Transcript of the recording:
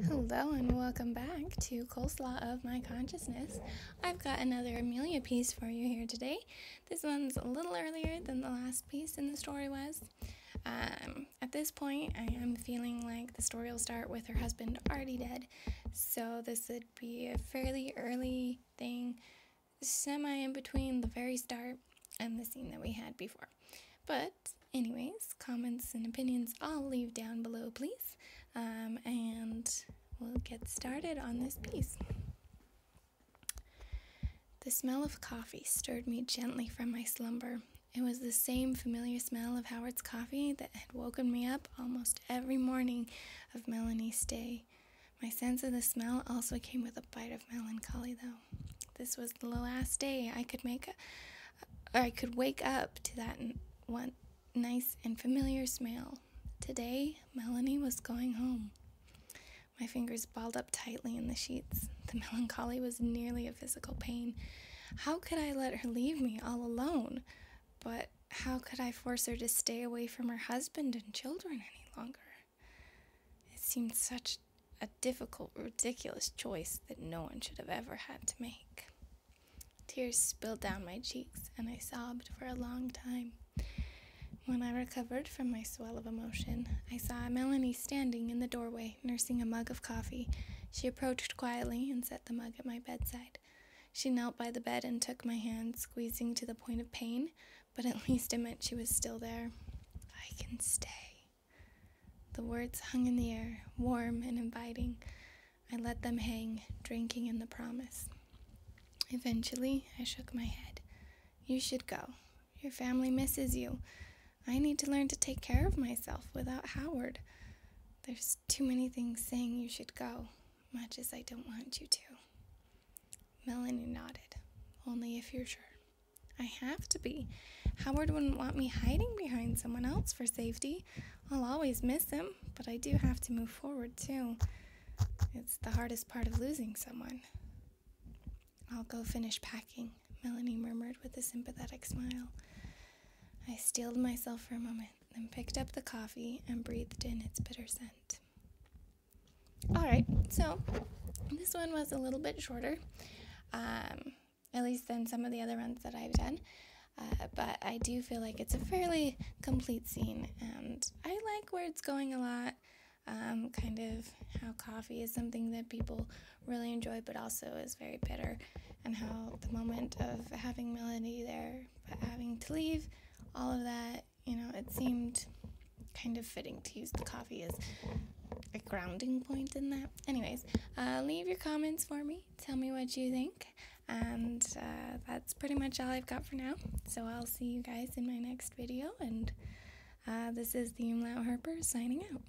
Hello and welcome back to Coleslaw of My Consciousness. I've got another Amelia piece for you here today. This one's a little earlier than the last piece in the story was. At this point, I am feeling like the story will start with her husband already dead, so this would be a fairly early thing, semi in between the very start and the scene that we had before. But anyways, comments and opinions I'll leave down below, please. And we'll get started on this piece. The smell of coffee stirred me gently from my slumber. It was the same familiar smell of Howard's coffee that had woken me up almost every morning of Melanie's stay. My sense of the smell also came with a bite of melancholy, though. This was the last day I could wake up to that one nice and familiar smell. Today, Melanie was going home. My fingers balled up tightly in the sheets. The melancholy was nearly a physical pain. How could I let her leave me all alone? But how could I force her to stay away from her husband and children any longer? It seemed such a difficult, ridiculous choice that no one should have ever had to make. Tears spilled down my cheeks, and I sobbed for a long time. When I recovered from my swell of emotion, I saw Melanie standing in the doorway, nursing a mug of coffee. She approached quietly and set the mug at my bedside. She knelt by the bed and took my hand, squeezing to the point of pain, but at least it meant she was still there. I can stay. The words hung in the air, warm and inviting. I let them hang, drinking in the promise. Eventually, I shook my head. You should go. Your family misses you. I need to learn to take care of myself without Howard. There's too many things saying you should go, much as I don't want you to. Melanie nodded. Only if you're sure. I have to be. Howard wouldn't want me hiding behind someone else for safety. I'll always miss him, but I do have to move forward too. It's the hardest part of losing someone. I'll go finish packing, Melanie murmured with a sympathetic smile. I steeled myself for a moment, then picked up the coffee and breathed in its bitter scent. Alright, so this one was a little bit shorter, at least than some of the other ones that I've done, but I do feel like it's a fairly complete scene, and I like where it's going a lot, kind of how coffee is something that people really enjoy, but also is very bitter, and how the moment of having Melanie there, but having to leave, all of that, it seemed kind of fitting to use the coffee as a grounding point in that. Anyways, leave your comments for me. Tell me what you think. And that's pretty much all I've got for now. So I'll see you guys in my next video. And this is the Umlaut Harper signing out.